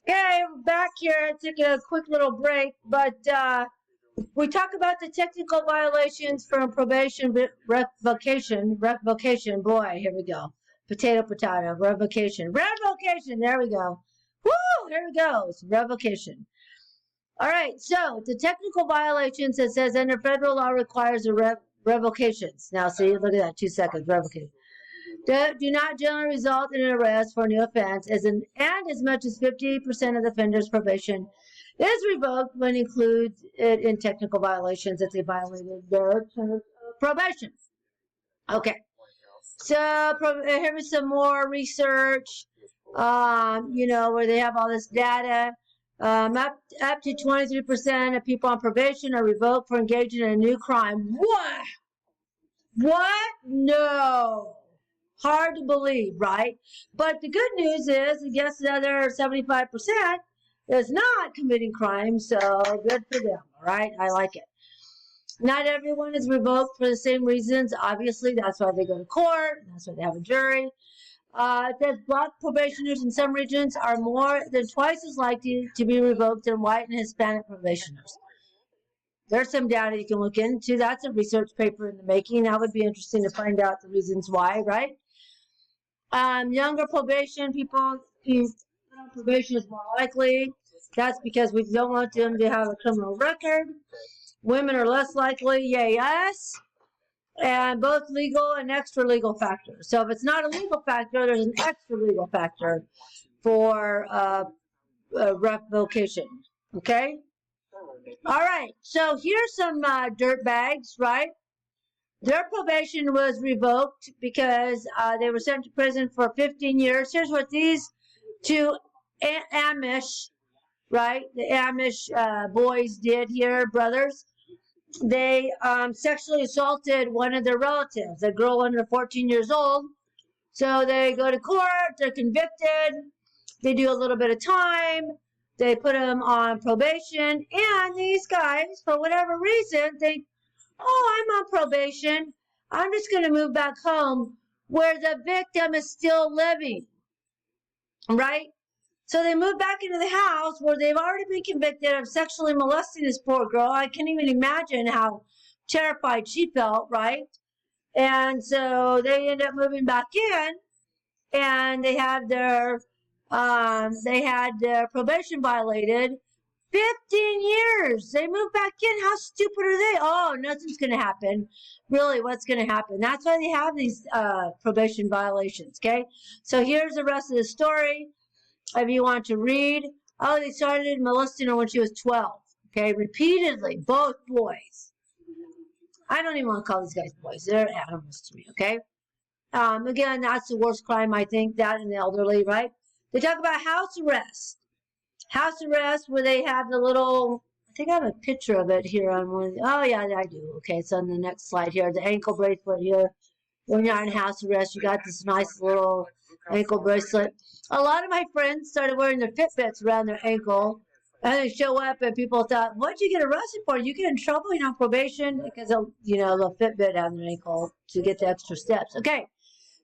Okay, we're back here. I took a quick little break, but we talk about the technical violations from probation revocation. Revocation, boy, here we go. Potato, revocation. Revocation, there we go. Woo, here we go. It's revocation. All right, so the technical violations, it says under federal law requires a revocations. Now, see, look at that, 2 seconds, revocation. Do not generally result in an arrest for a new offense, and as much as 50% of the offender's probation is revoked when includes it in technical violations that they violated their probation. Okay, so here is some more research. Where they have all this data. Up to 23% of people on probation are revoked for engaging in a new crime. What? What? No. Hard to believe, right? But the good news is, I guess the other 75% is not committing crimes, so good for them, all right? I like it. Not everyone is revoked for the same reasons. Obviously, that's why they go to court. That's why they have a jury. It says black probationers in some regions are more than twice as likely to be revoked than white and Hispanic probationers. There's some data you can look into. That's a research paper in the making. That would be interesting to find out the reasons why, right? Younger probation people, probation is more likely. That's because we don't want them to have a criminal record. Women are less likely, yes. And both legal and extra legal factors. So if it's not a legal factor, there's an extra legal factor for revocation. Okay? All right. So here's some dirt bags, right? Their probation was revoked because they were sent to prison for 15 years. Here's what these two Amish, right? The Amish boys did here, brothers. They sexually assaulted one of their relatives, a girl under 14 years old. So they go to court, they're convicted, they do a little bit of time, they put them on probation, and these guys, for whatever reason, think, oh, I'm on probation. I'm just going to move back home where the victim is still living. Right? So they move back into the house where they've already been convicted of sexually molesting this poor girl. I can't even imagine how terrified she felt, right? And so they end up moving back in, and they had their probation violated. 15 years. They moved back in. How stupid are they? Oh, nothing's going to happen. Really, what's going to happen? That's why they have these probation violations, okay? So here's the rest of the story. If you want to read. Oh, they started molesting her when she was 12, okay? Repeatedly, both boys. I don't even want to call these guys boys. They're animals to me, okay? Again, that's the worst crime, I think, that and the elderly, right? They talk about house arrest. House arrest, where they have the little, I think I have a picture of it here on one. Oh, yeah, I do. Okay, it's on the next slide here. The ankle bracelet here. When you're in house arrest, you got this nice little ankle bracelet. A lot of my friends started wearing their Fitbits around their ankle, and they show up, and people thought, what'd you get arrested for? You get in trouble, you're on probation, because they'll, the Fitbit on their ankle to get the extra steps. Okay,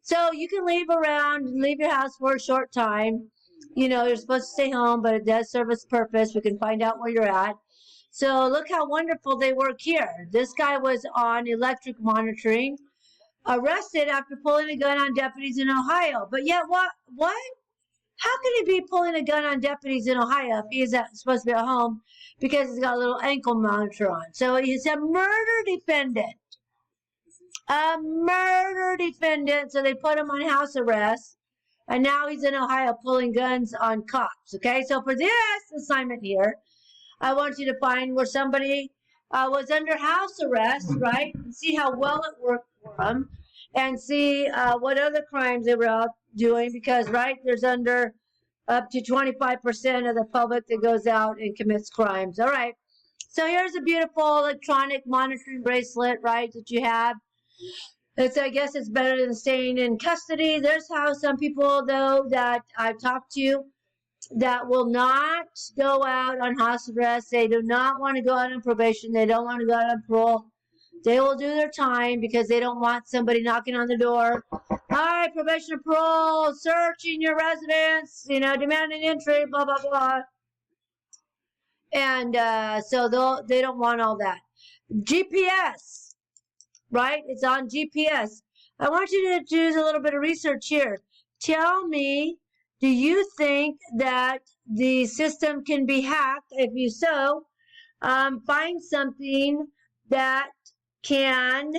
so you can leave your house for a short time. You're supposed to stay home, but it does serve its purpose. We can find out where you're at. So look how wonderful they work here. This guy was on electric monitoring, arrested after pulling a gun on deputies in Ohio. But yet, what? How can he be pulling a gun on deputies in Ohio if he's supposed to be at home because he's got a little ankle monitor on? So he's a murder defendant. A murder defendant. So they put him on house arrest. And now he's in Ohio pulling guns on cops. Okay, so for this assignment here, I want you to find where somebody was under house arrest, right? And see how well it worked for them. And see what other crimes they were out doing. Because, right, there's under up to 25% of the public that goes out and commits crimes. All right. So here's a beautiful electronic monitoring bracelet, right, that you have. I guess it's better than staying in custody. There's how some people, though, that I've talked to that will not go out on house arrest. They do not want to go out on probation. They don't want to go out on parole. They will do their time because they don't want somebody knocking on the door. Hi, probation and parole, searching your residence, demanding entry, blah, blah, blah. And so they don't want all that. GPS, right? It's on GPS. I want you to do a little bit of research here. Tell me, do you think that the system can be hacked? If you so, find something that can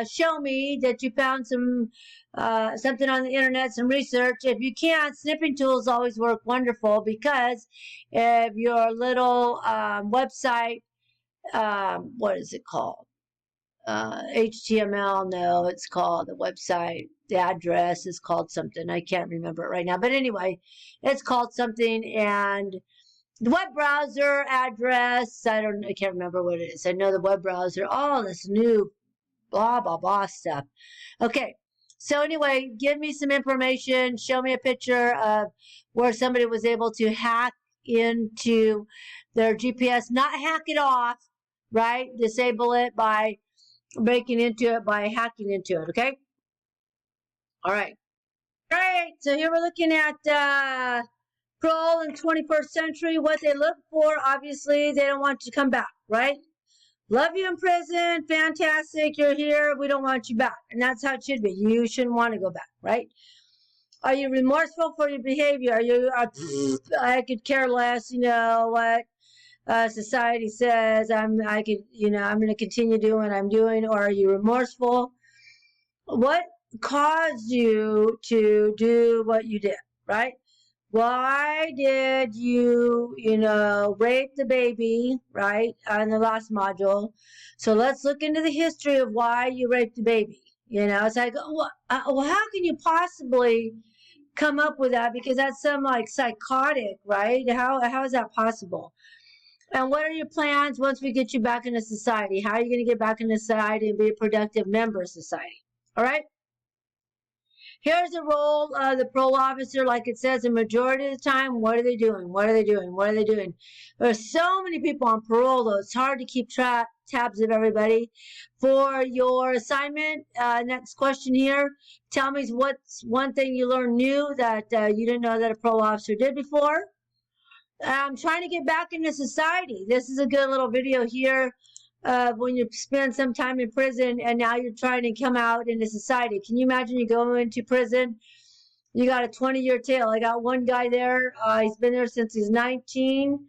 show me that you found something on the internet, some research. If you can't, snipping tools always work wonderful, because if your little website, what is it called? HTML, no, it's called the website. The address is called something. I can't remember it right now. But anyway, it's called something, and the web browser address, I can't remember what it is. I know the web browser, all this new blah, blah, blah stuff. Okay. So anyway, give me some information. Show me a picture of where somebody was able to hack into their GPS, not hack it off, right? Disable it by breaking into it, by hacking into it, okay? All right. All right, so here we're looking at parole in 21st century, what they look for. Obviously, they don't want you to come back, right? Love you in prison, fantastic, you're here, we don't want you back. And that's how it should be. You shouldn't want to go back, right? Are you remorseful for your behavior? Are you, I could care less, what society says, I'm going to continue doing what I'm doing. Or are you remorseful? What caused you to do what you did, right? Why did you, rape the baby, right, on the last module? So let's look into the history of why you raped the baby. It's like, well, how can you possibly come up with that? Because that's some psychotic, right? How is that possible? And what are your plans once we get you back into society? How are you going to get back into society and be a productive member of society? All right? Here's the role of the parole officer. Like it says, the majority of the time, what are they doing? What are they doing? What are they doing? There's so many people on parole, though. It's hard to keep tabs of everybody. For your assignment, next question here. Tell me what's one thing you learned new that you didn't know that a parole officer did before. I'm trying to get back into society. This is a good little video here. When you spend some time in prison and now you're trying to come out into society. Can you imagine you go into prison, you got a 20-year tail. I got one guy there, he's been there since he's 19,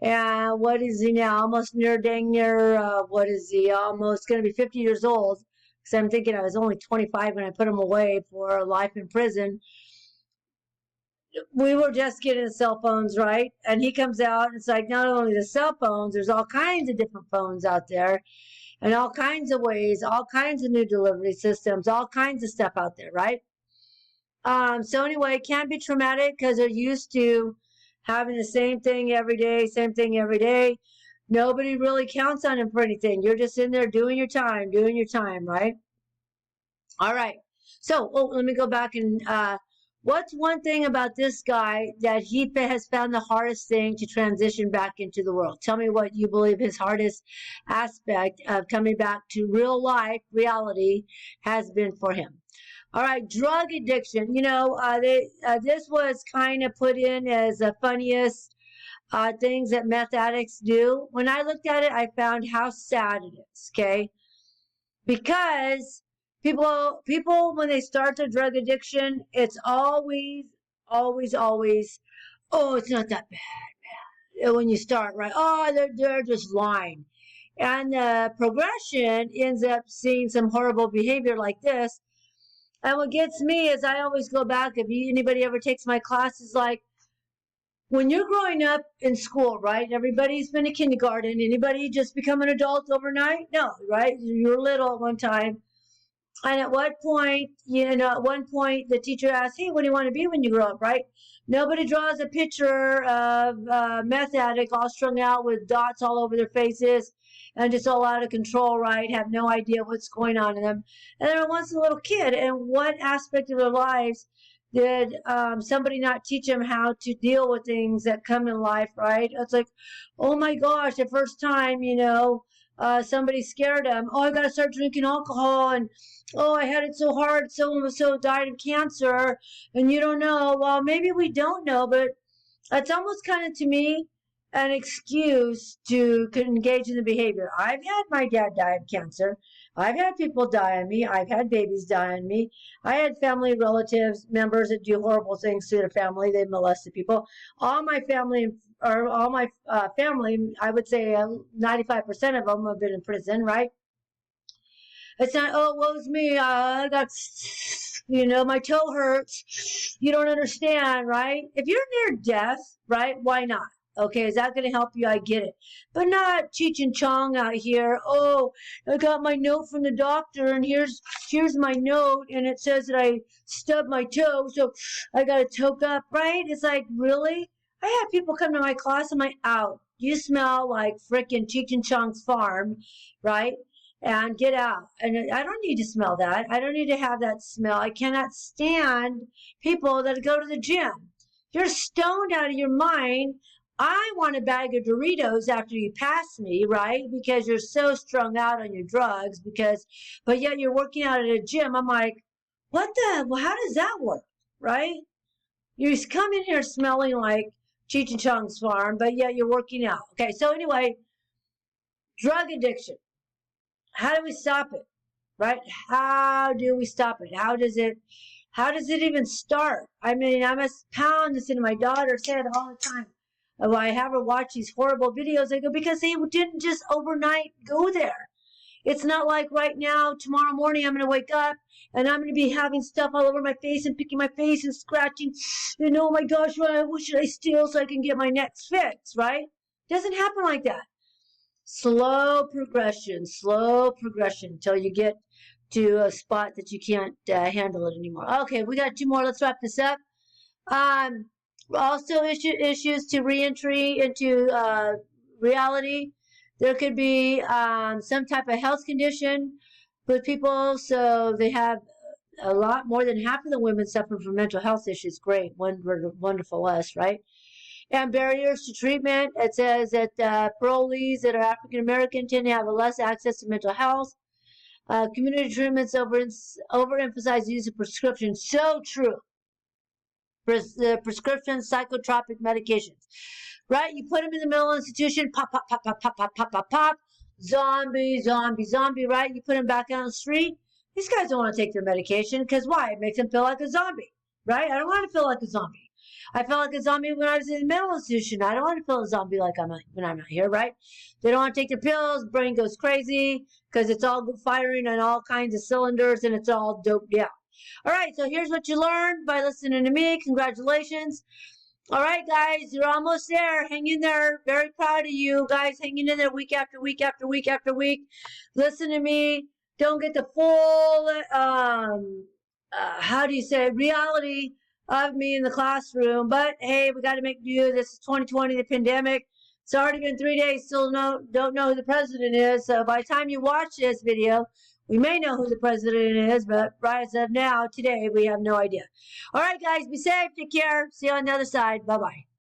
and what is he now? Almost dang near, what is he? Almost going to be 50 years old, because I'm thinking I was only 25 when I put him away for life in prison. We were just getting the cell phones, right? And he comes out, and it's like, not only the cell phones, there's all kinds of different phones out there, and all kinds of ways, all kinds of new delivery systems, all kinds of stuff out there, right? So anyway, it can be traumatic because they're used to having the same thing every day, Nobody really counts on him for anything. You're just in there doing your time, right? All right. So, let me go back and what's one thing about this guy that he has found the hardest thing to transition back into the world? Tell me what you believe his hardest aspect of coming back to real life, reality, has been for him. All right, drug addiction. This was kind of put in as the funniest things that meth addicts do. When I looked at it, I found how sad it is, okay? Because people, when they start their drug addiction, it's always, oh, it's not that bad. When you start, right? Oh, they're just lying. And the progression ends up seeing some horrible behavior like this. And what gets me is I always go back, if anybody ever takes my classes, like, when you're growing up in school, right? Everybody's been in kindergarten. Anybody just become an adult overnight? No, right? You were little at one time. And at one point, the teacher asked, hey, what do you want to be when you grow up, right? Nobody draws a picture of a meth addict all strung out with dots all over their faces and just all out of control, right? Have no idea what's going on in them. And then once a little kid, and what aspect of their lives Did somebody not teach them how to deal with things that come in life, right? It's like, oh my gosh, the first time, somebody scared them. Oh, I got to start drinking alcohol. And, oh, I had it so hard. So died of cancer. And you don't know. Well, maybe we don't know, but it's almost kind of, to me, an excuse to engage in the behavior. I've had my dad die of cancer. I've had people die on me. I've had babies die on me. I had family relatives, members that do horrible things to their family. They molested people. All my family, I would say 95% of them have been in prison, right? It's not, oh, woe's me. I got, my toe hurts. You don't understand, right? If you're near death, right, why not? Okay, is that going to help you? I get it. But not Cheech and Chong out here. Oh, I got my note from the doctor, and here's my note, and it says that I stubbed my toe, so I got to toke up, right? It's like, really? I have people come to my class, I'm like, out. You smell like frickin' Cheech and Chong's farm, right? And get out. And I don't need to smell that. I don't need to have that smell. I cannot stand people that go to the gym. You're stoned out of your mind. I want a bag of Doritos after you pass me, right? Because you're so strung out on your drugs, but yet you're working out at a gym. I'm like, well, how does that work, right? You come in here smelling like Cheech and Chong's farm, but yet you're working out. Okay, so anyway, drug addiction. How do we stop it, right? How do we stop it? How does it even start? I mean, I must pound this into my daughter, say it all the time. I have her watch these horrible videos. I go, because they didn't just overnight go there. It's not like right now, tomorrow morning, I'm going to wake up and I'm going to be having stuff all over my face and picking my face and scratching. Oh my gosh, what should I steal so I can get my next fix, right? It doesn't happen like that. Slow progression until you get to a spot that you can't handle it anymore. Okay, we got 2 more. Let's wrap this up. Also issues to reentry into reality. There could be some type of health condition with people, so they have a lot more than half of the women suffer from mental health issues. Great, wonderful less, right? And barriers to treatment. It says that parolees that are African American tend to have less access to mental health. Community treatments overemphasize the use of prescriptions. So true. Prescription psychotropic medications, right? You put them in the mental institution, pop, pop, pop, pop, pop, pop, pop, pop, pop, zombie, right? You put them back on the street. These guys don't want to take their medication because why? It makes them feel like a zombie, right? I don't want to feel like a zombie. I felt like a zombie when I was in the mental institution. I don't want to feel a zombie like when I'm not here, right? They don't want to take their pills. Brain goes crazy because it's all firing on all kinds of cylinders and it's all doped out. All right, so here's what you learned by listening to me. Congratulations. All right, guys, you're almost there. Hang in there. Very proud of you guys hanging in there week after week after week after week. Listen to me. Don't get the full, reality of me in the classroom. But, hey, we got to make do. This is 2020, the pandemic. It's already been 3 days. Still don't know who the president is. So by the time you watch this video, we may know who the president is, but right as of now, today, we have no idea. All right, guys, be safe. Take care. See you on the other side. Bye-bye.